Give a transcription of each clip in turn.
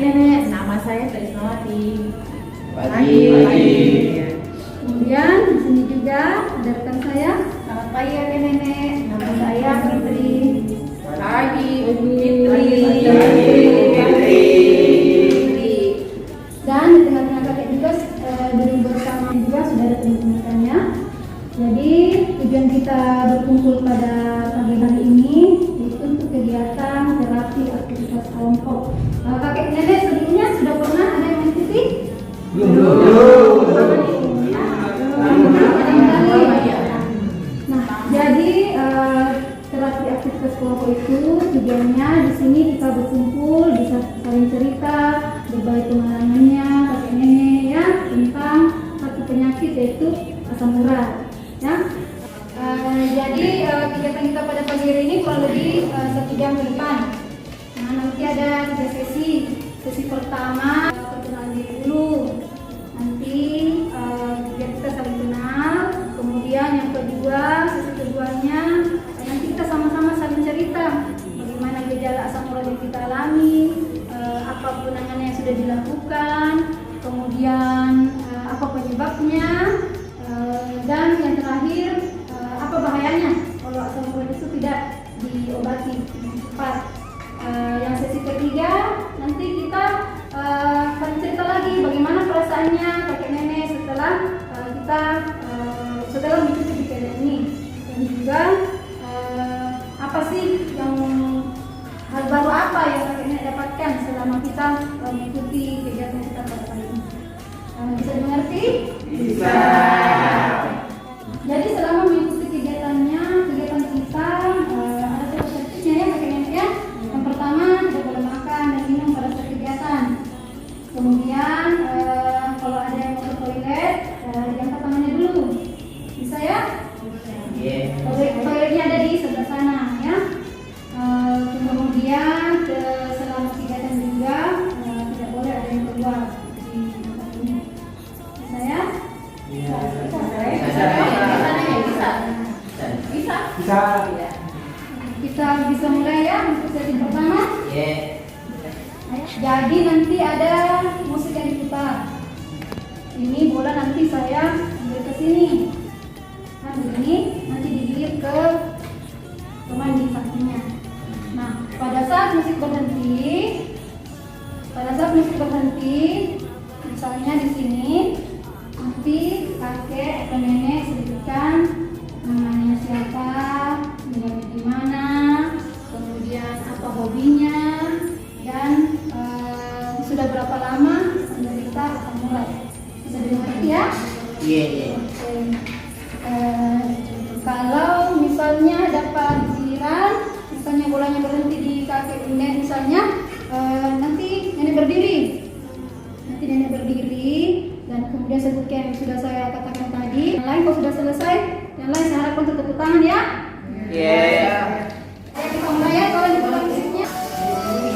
nenek, nama saya Trisnawati. Pagi. Kemudian di sini juga ada rekan saya. Selamat pagi ya nenek, nama saya Putri. Pagi. Dan di tengah-tengah kakek juga duduk bersama juga sudah ada teman-temannya. Jadi tujuan kita berkumpul pada pagi hari ini yaitu untuk kegiatan terapi aktivitas kelompok. Kakek nenek sebelumnya sudah pernah ada yang mengikuti? Nah, jadi terapi aktivitas kelompok itu tujuannya di sini kita berkumpul, bisa saling cerita, berbagi pengalamannya kakek nenek ya tentang satu penyakit yaitu asam urat. Ya, jadi kegiatan kita pada pagi hari ini kurang lebih 1 jam ke depan. Nah, nanti ada 3 sesi. Sesi pertama perkenalan diri dulu. Nanti biar kita saling kenal. Kemudian yang kedua, sesi keduanya nanti kita sama-sama saling cerita bagaimana gejala asam urat yang kita alami, apa penanganan yang sudah dilakukan, kemudian apa penyebabnya. Dan yang terakhir, apa bahayanya kalau asam urat itu tidak diobati dengan cepat. Yang sesi ketiga, nanti kita akan cerita lagi bagaimana perasaannya kakek nenek setelah kita setelah mengikuti kegiatan ini. Dan juga apa sih yang hal baru apa yang kakek nenek dapatkan selama kita mengikuti kegiatan kita pada hari ini. Bisa dimengerti? Bisa. Jadi selama mengikuti kegiatan kita ada tertibnya ya kakek nenek ya. Yang pertama tidak boleh makan dan minum pada saat kegiatan. Kemudian kalau ada yang mau ke toilet diangkat tangannya dulu. Bisa ya? Toiletnya ada di sebelah sana ya. Kemudian selama kegiatan juga tidak boleh ada yang keluar di tempat ini. Bisa ya? Bisa. Kita bisa mulai ya untuk sesi pertama. Jadi nanti ada musik yang diputar. Ini bola nanti saya ambil ke sini. Nah, begini nanti digilir ke teman di sampingnya. Nah, pada saat musik berhenti, misalnya di sini, nanti kakek atau nenek sebutkan namanya siapa, tinggalnya di mana, kemudian apa hobinya, dan sudah berapa lama menderita asam urat. Bisa dimengerti ya? Iya. Kalau misalnya dapat giliran, misalnya bolanya berhenti di kakek nenek misalnya, nanti nenek berdiri. Dan kemudian sebutkan yang sudah saya katakan tadi. Yang lain kalau sudah selesai, yang lain saya harapkan untuk tepuk tangan ya. Ayo kita mulai ya, kalau diputar musiknya.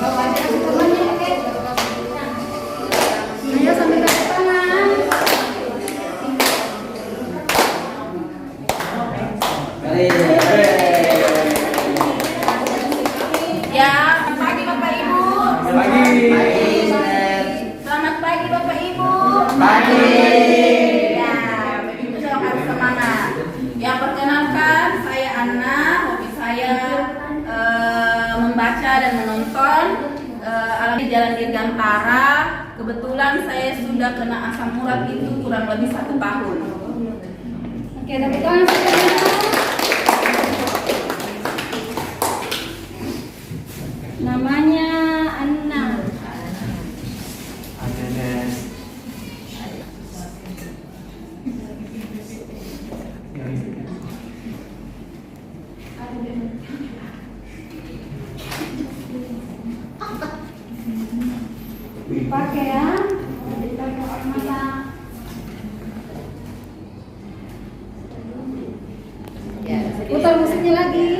Kalau ada temannya oke. Ayo sambil tepuk tangan. Ya, selamat pagi Bapak Ibu. Selamat pagi Bapak Ibu. Ya, Bapak Ibu saya harus semangat. Ya, perkenalkan saya Anna. Hobi saya membaca dan menonton. Alami Jalan Dirgantara. Kebetulan saya sudah kena asam urat itu kurang lebih 1 tahun. Oke, tepuk tangan semuanya. Namanya Anna. Dipakai ya, dipakai orang mata. Putar musiknya lagi.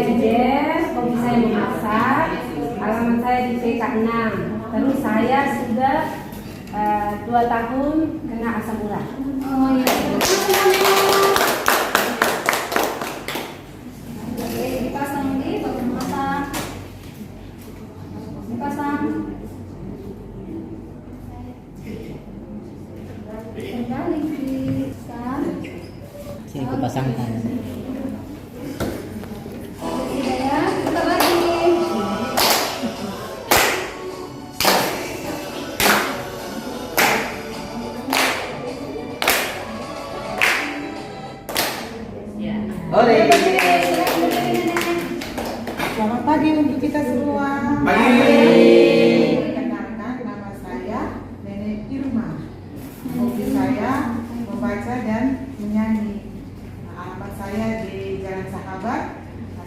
saya Ides, hobi saya memasak, alamat saya di PK 6. Terus saya sudah 2 tahun kena asam urat. Oh iya. Oke, dipasang di bagian masak. Dipasang. Kembali dipasang. Sini aku pasangkan. Sudah ya, putar lagi. Ore. Selamat pagi untuk kita semua. Pagi. Kenalkan, nama saya Nenek Irma. Hobi saya membaca dan menyanyi. Alamat saya di Jalan Sahabat.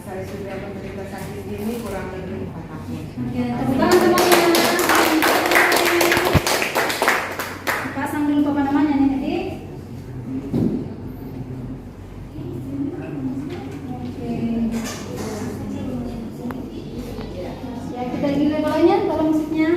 Saya sudah menderita sakit ini kurang lebih 4 tahun. Oke, tepuk tangan semuanya. Pasang dulu apa namanya nih, Dik? Oke. Ya, kita gila balanya, tolong musiknya.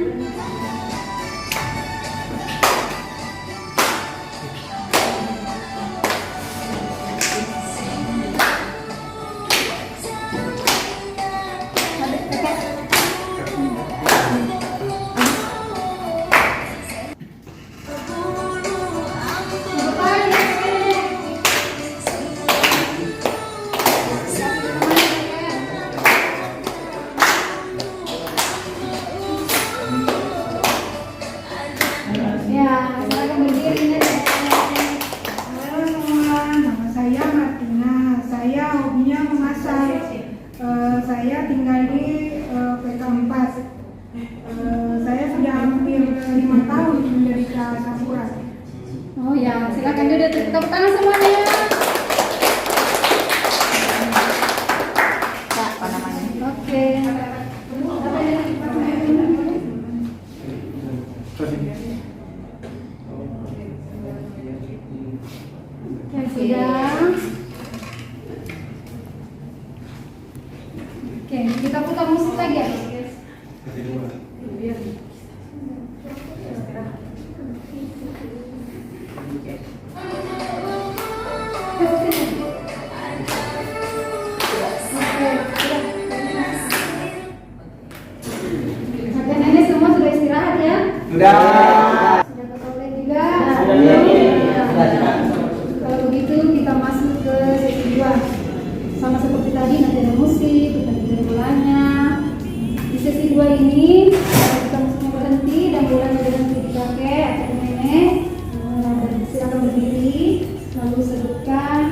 Ya, silakan berdiri nih. Halo semua, nama saya Martina. Saya hobinya memasak. Saya tinggal di PK 4. Saya sudah hampir 5 tahun menderita asam urat. Oh ya, silakan duduk, tepuk tangan semuanya. Apa namanya? Oke. Oke, sudah. Oke, kita putar musik lagi ya. Nenek semua sudah istirahat ya? Sudah. Sudah ke toilet juga? Sudah. Kalau begitu kita masuk ke sesi 2. Sama seperti tadi nanti ada musik, kita bikin bolanya. Di sesi 2 ini kita mesti berhenti dan bolanya berhenti dipakai atau nenek. Silakan berdiri, lalu sebutkan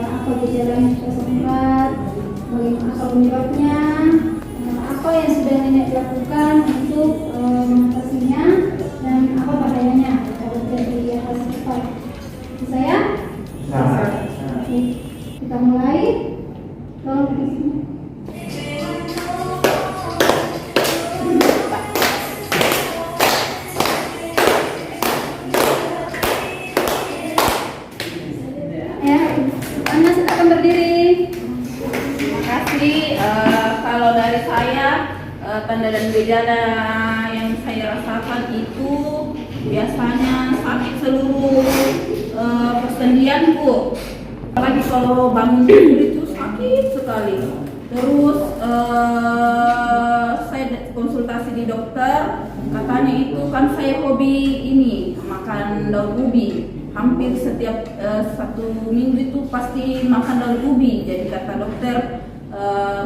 apa gejala yang asam urat, bagaimana apa penyebabnya, apa yang sudah nenek lakukan untuk mengatasinya, dan apa bahayanya kalau terjadi hal serupa. Bisa ya? Oke, kita mulai. Tolong di sini. Ya, Anda silakan berdiri. Terima kasih. Kalau dari saya, tanda dan gejala yang saya rasakan itu biasanya sakit seluruh persendianku. Apalagi kalau bangun tidur itu sakit sekali. Terus saya konsultasi di dokter, katanya itu kan saya hobi ini makan daun ubi. Hampir setiap 1 minggu itu pasti makan daun ubi. Jadi kata dokter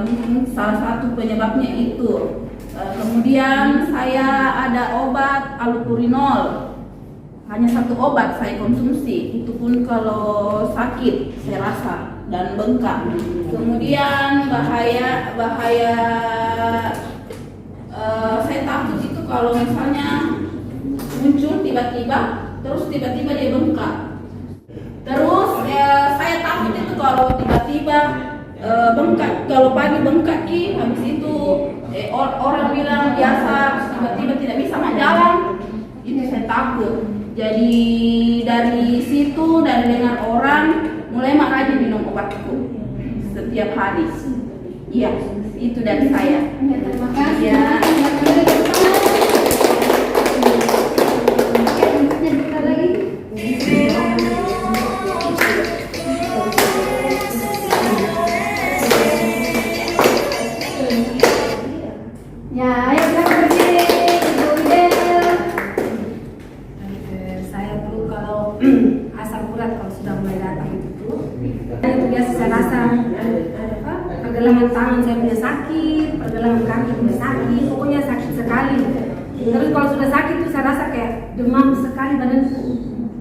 mungkin salah satu penyebabnya itu. Kemudian saya ada obat allopurinol. Hanya 1 obat saya konsumsi. Itu pun kalau sakit saya rasa dan bengkak. Kemudian bahaya saya takut itu kalau misalnya muncul tiba-tiba, terus tiba-tiba dia bengkak. Terus saya takut itu kalau tiba-tiba bengkak, kalau pagi bengkak habis itu orang bilang biasa tiba-tiba tidak bisa jalan, itu saya takut. Jadi dari situ, dari dengar orang mulai rajin minum obatku setiap hari. Iya, itu dari saya. Ya, terima kasih. Ya. Oke, berikutnya dokter lagi. Ya, ayo silakan berdiri. Ibu Widel. Saya tuh kalau asam urat kalau sudah mulai datang itu biasa saya rasa pergelangan tangan saya punya sakit, pergelangan kaki punya sakit, pokoknya sakit sekali. Terus kalau sudah sakit tuh saya rasa kayak demam sekali badanku.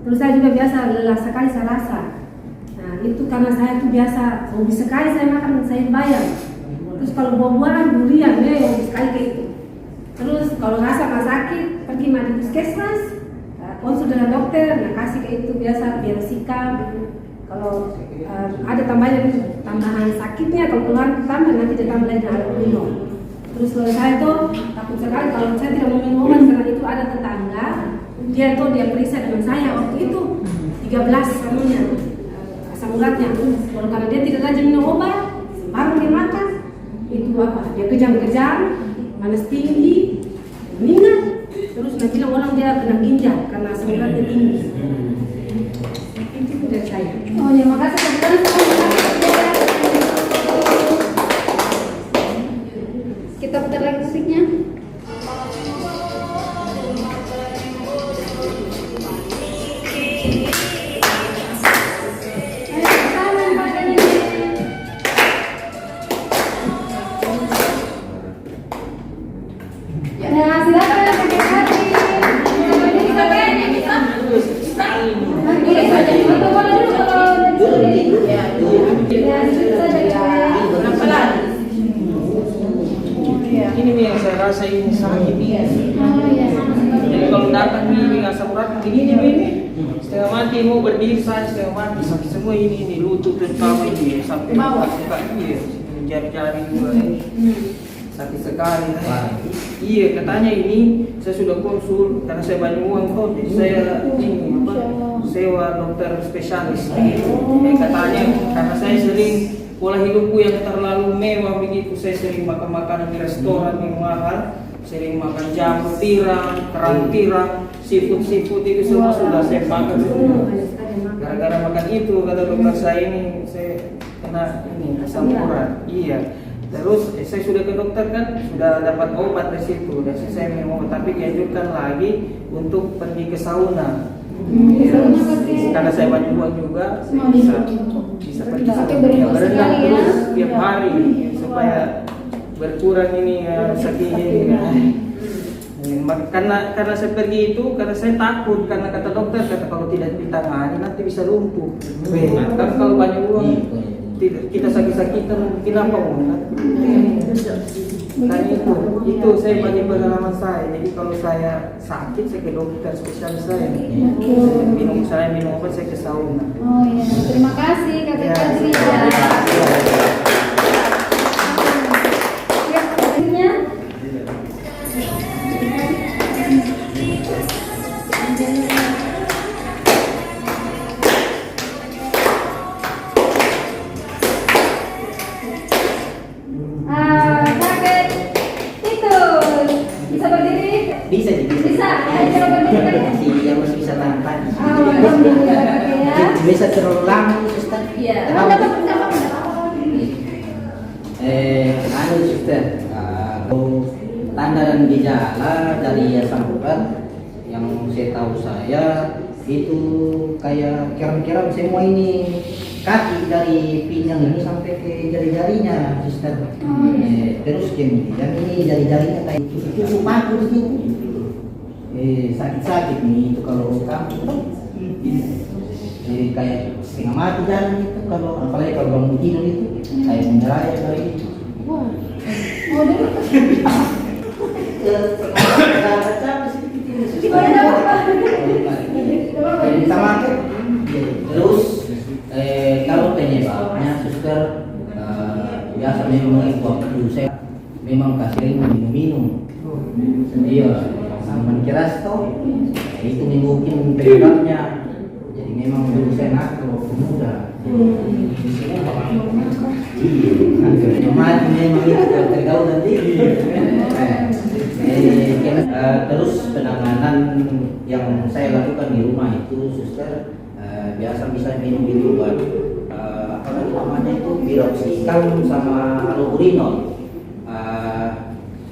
Terus saya juga biasa lelah sekali saya rasa. Nah itu karena saya tuh biasa hobi sekali saya makan sayur bayam. Terus kalau buah-buahan durian hobi sekali kayak itu. Terus kalau rasa nggak sakit pergi mandi puskesmas, konsul dengan dokter, nah kasih kayak itu biasa biar sikam. Kalau ada tambahan sakitnya, kalau keluhan tambah nanti ditambah lagi dengan air minum. Terus kalau saya tuh takut sekali kalau saya tidak mau minum obat karena itu ada tetangga dia periksa dengan saya waktu itu 13 kamunya asam uratnya. Kalau karena dia tidak rajin minum obat, baru dia makan itu apa? Dia kejang-kejang, panas tinggi, meninggal. Terus nanti orang dia kena ginjal karena asam uratnya tinggi. Itu dari saya. Oh ya, makasih dokter. Kita putar lagi musiknya. Ayo tangan badan ini. Nah, silakan pakai hati. Bisa kayaknya bisa. Boleh saja. Atau boleh dulu kalau disuruh. Ya. Ya, disuruh saja. Berapa lagi? Ini nih yang saya rasa ini sakit nih. Oh iya. Jadi kalau datang ini asam urat begini ini setengah mati mau berdiri saya setengah mati sakit semua ini lutut terutama ini sampai bawah iya jari-jari juga ini sakit sekali. Iya katanya ini saya sudah konsul karena saya banyak uang kok jadi saya ini apa sewa dokter spesialis. Katanya karena saya sering pola hidupku yang terlalu mewah begitu, saya sering makan makanan di restoran yang mahal, sering makan jamur tiram, kerang tiram, seafood itu semua sudah saya makan semua. Gara-gara makan itu kata dokter saya ini saya kena ini asam urat. Iya. Terus saya sudah ke dokter kan sudah dapat obat dari situ, dan saya minum obat tapi dianjurkan lagi untuk pergi ke sauna. Ya, karena saya banyak uang juga, saya bisa pergi sauna berenang terus tiap hari supaya berkurang ini sakitnya. Karena saya pergi itu karena saya takut karena kata dokter kalau tidak ditangani nanti bisa lumpuh. Kan kalau banyak uang kita sakit-sakitan mungkin apa kan? Dan itu saya bagi pengalaman saya. Jadi kalau saya sakit saya ke dokter spesialis saya. Minum obat saya ke sauna. Oh iya, terima kasih Kak Fitri. Ya, akhirnya. Kakek Titus, bisa berdiri? Bisa jadi. Bisa, ayo coba berdiri. Masih bisa tahan. Oh, alhamdulillah kakek ya. Bisa terlalu lama suster. Iya. Dapat. Suster, tanda dan gejala dari asam urat yang saya tahu saya itu kayak kiram-kiram semua ini kaki dari pinggang ini sampai ke jari-jarinya, suster. Terus kemudian ini jari-jarinya kayak tusuk paku itu. Sakit-sakit nih itu kalau kamu kayak setengah mati jalan itu kalau apalagi kalau bangun tidur itu kayak menyerah dari itu. Oh, dulu. Terus kalau penyebabnya suster biasa memang waktu saya memang kasih minum. Iya, minuman keras toh itu mungkin penyebabnya. Jadi memang dulu saya nakal waktu muda. Mati memang itu tergaul nanti. Terus penanganan yang saya lakukan di rumah itu, suster, biasa bisa minum itu buat apa namanya itu piroksikan sama halopurinol.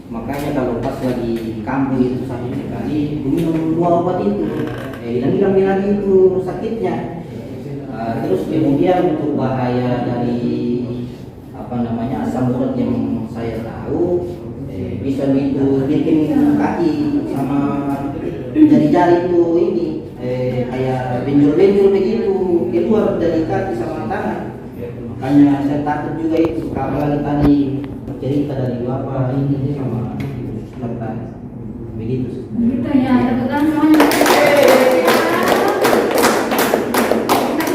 Makanya kalau pas lagi kambuh itu sakit sekali, minum 2 obat itu, hilang lagi itu sakitnya. Terus kemudian untuk bahaya dari apa namanya asam urat yang saya tahu, bisa itu bikin kaki sama jari-jari itu ini kayak benjol-benjol begitu keluar dari kaki sama tangan. Makanya saya takut juga itu, apalagi tadi cerita dari bapak ini sama serta begitu. Gitu ya, teman semuanya.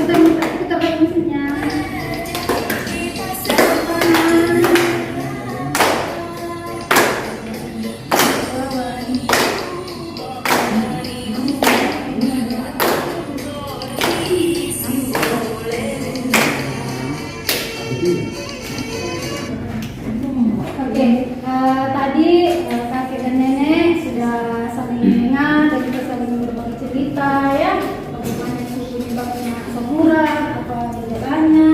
Kita pakai musiknya. Oke, tadi kakek dan nenek sudah saling mendengar dan juga saling berbagi cerita ya, bagaimana suku nyebabnya asam urat, apa gejalanya,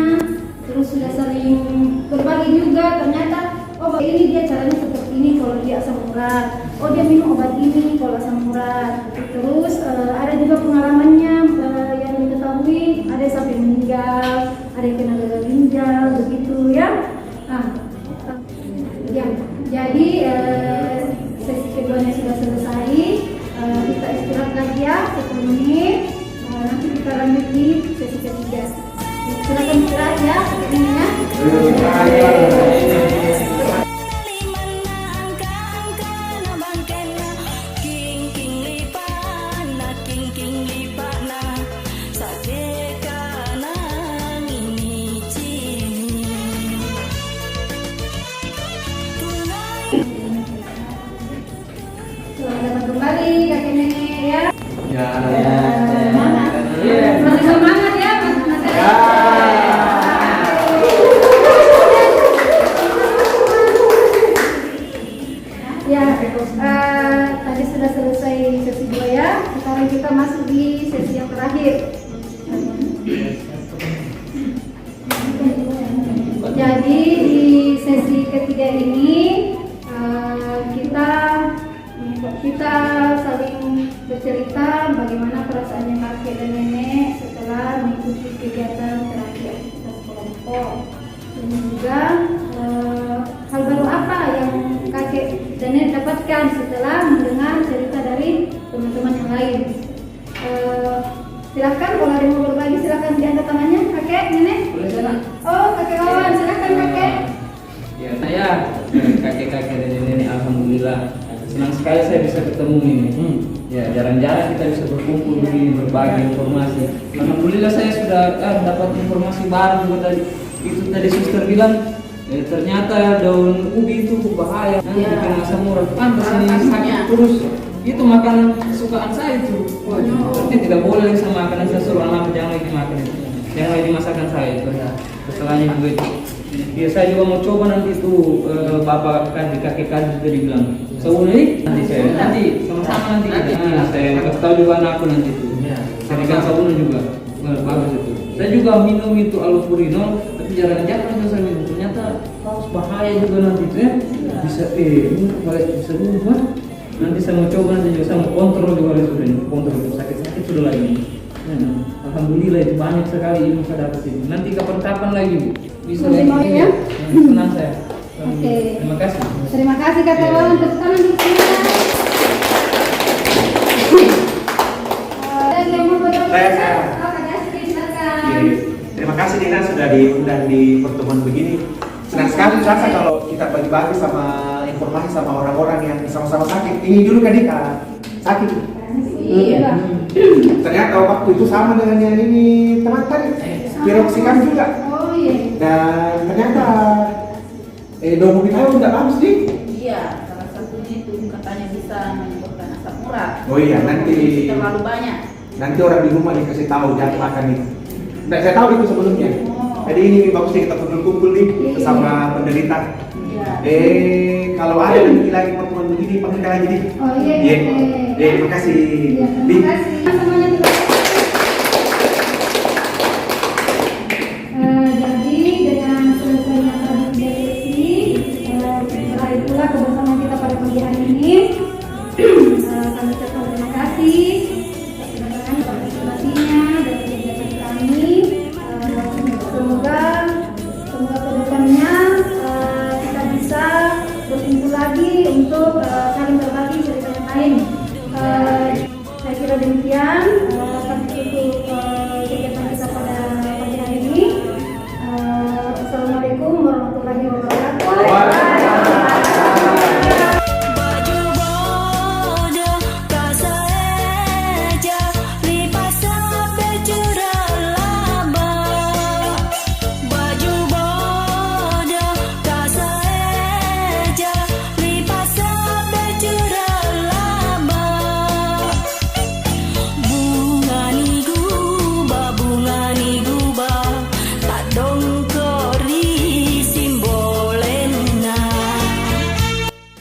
terus sudah saling berbagi juga ternyata oh ini dia caranya seperti ini kalau dia asam urat, oh dia minum obat ini kalau asam urat. Terus ada juga pengalamannya yang diketahui, ada yang sampai meninggal, ada yang kena gagal ginjal begitu ya. Nah, ya, jadi sesi keduanya sudah selesai. Kita istirahat lagi ya 10 menit. Nanti kita lanjut di sesi ketiga. Silakan istirahat ya, sepertinya. Selamat kembali kakek nenek ya. Semangat. Masih semangat ya, Mas. Ya, tadi sudah selesai sesi 2 ya. Sekarang kita masuk di sesi yang terakhir. Jadi di sesi ketiga ini kita saling bercerita bagaimana perasaannya kakek dan nenek setelah mengikuti kegiatan terapi aktivitas kelompok, dan juga hal baru apa yang kakek dan nenek dapatkan setelah mendengar cerita dari teman-teman yang lain. Silakan kalau ada yang mau berbagi, silakan diangkat tangannya kakek, nenek. Boleh sana. Oh, kakek Wawan, silakan kakek. Ya, saya kakek-kakek dan nenek, alhamdulillah senang sekali saya bisa ketemu ini. Ya, jarang-jarang kita bisa berkumpul begini, berbagi informasi. Alhamdulillah saya sudah dapat informasi baru juga tadi. Itu tadi suster bilang ternyata daun ubi itu bahaya, nanti bikin asam urat. Pantas ini sakit terus. Itu makanan kesukaan saya itu. Berarti tidak boleh sama makanan, saya suruh anak jangan lagi makan itu. Jangan lagi masakan saya itu. Kesalahannya juga itu. Ya, saya juga mau coba nanti itu bapak kakek juga dibilang. Sabun nanti saya sama-sama nanti kita. Saya kasih tahu juga anakku nanti itu. Carikan sabun juga bagus itu. Saya juga minum itu halopurinol, tapi jarang-jarang saya minum. Ternyata bahaya juga nanti itu ya. Bisa bisa berubah. Nanti saya mau coba, nanti juga saya mau kontrol juga sudah ini. Kontrol itu sakit sudah lagi. Alhamdulillah itu banyak sekali ilmu saya dapat ini. Nanti kapan-kapan lagi bisa lagi ya. Senang saya. Oke. Terima kasih. Terima kasih kakek Wawan, tepuk tangan dulu semua. Ada yang mau berbagi? Saya. Oh, kakek Astri, silakan. Terima kasih Dina sudah diundang di pertemuan begini. Senang sekali rasa kalau kita bagi-bagi sama informasi sama orang-orang yang sama-sama sakit. Ini dulu kan Dika sakit. Iya. Ternyata waktu itu sama dengan yang ini teman tadi. Piroksikan juga. Oh iya. Dan ternyata daun ubi tahu tidak bagus nih. Iya, salah satunya itu katanya bisa menyebabkan asam urat. Oh iya, nanti terlalu banyak. Nanti orang di rumah dikasih tahu jangan makan itu. Nah, saya tahu itu sebelumnya. Jadi ini bagusnya kita kumpul-kumpul nih bersama penderita. Kalau ada lagi pertemuan begini, panggilkan lagi nih. Oh iya. Iya. Terima kasih. Iya, terima kasih. Semuanya terima kasih. Jadi dengan selesainya tradisi sesi, berakhir pula kebersamaan kita pada pagi hari ini. Kami ucapkan terima kasih atas partisipasinya dan kegiatan kami. Semoga kedepannya kita bisa berkumpul lagi untuk saling berbagi cerita yang lain. Saya kira demikian akan tutup kegiatan kita pada pagi hari ini. Assalamualaikum warahmatullahi wabarakatuh.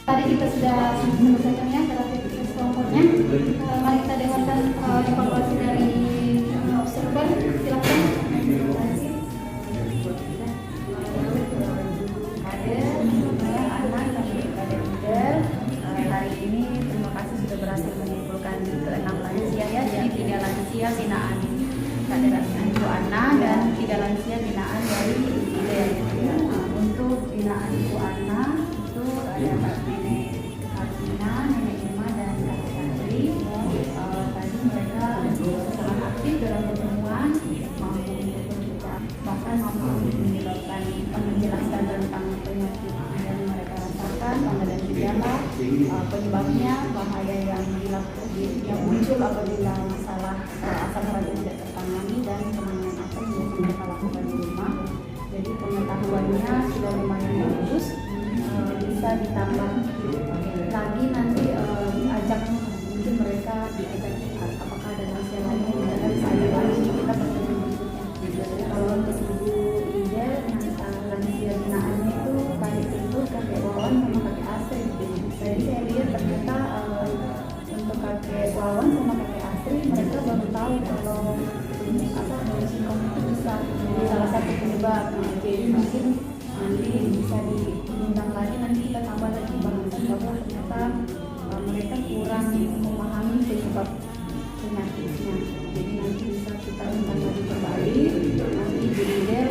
Tadi kita sudah menyelesaikan ya terapi kelompoknya. Mari kita dengarkan evaluasi dari observer. Silakan. Hari ini terima kasih sudah berhasil mengumpulkan ke-6 lansia ya, jadi 3 lansia binaan Kaderasi Ibu Ana dan 3 lansia binaan dari IDEL. Untuk binaan Ibu Ana itu ada Nenek Alvina, Nenek Irma dan Kakek Andri. Tadi mereka sangat aktif dalam pertemuan, mampu untuk berbicara, bahkan mampu menyebabkan menjelaskan tentang penyakit yang mereka rasakan, tanda dan gejala, penyebabnya, bahaya yang muncul apabila masalah asam urat tidak tertangani dan penanganan apa yang bisa mereka lakukan di rumah. Jadi pengetahuannya sudah lumayan bagus, bisa ditambah lagi nanti diajak, mungkin mereka diajak apakah ada lansia lain yang bisa diajak lagi kita bertemu berikutnya. Kalau untuk Ibu Ida, lansia binaannya itu kakek Tidur, kakek Wawan sama kakek Asri. Jadi saya lihat ternyata untuk kakek Wawan sama kakek Asri mereka baru tahu kalau sindrom itu bisa jadi salah satu penyebab. Jadi mungkin nanti bisa diundang lagi, nanti kita tambah lagi bahasan bahwa ternyata mereka kurang memahami penyebab penyakitnya. Jadi nanti bisa kita undang lagi kembali, nanti Ibu Ida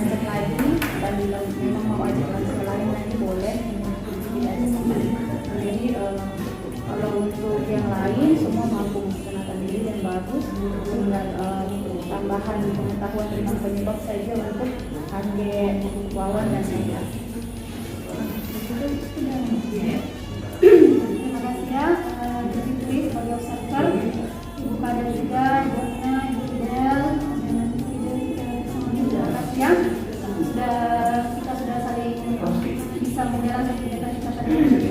ajak lagi, dan bila memang mau ajak lansia lain nanti boleh. Jadi kalau untuk yang lain semua mampu memperkenalkan diri dan bagus, tinggal tambahan pengetahuan tentang penyebab saja untuk kakek Wawan dan saya. Terima kasih ya, Ibu Fitri sebagai observer, Ibu Kader juga, Ibu Ana, Ibu Idel, dan Ibu Fitri semuanya terima kasih ya. Kita sudah saling bisa menjalankan kegiatan kita pada hari ini.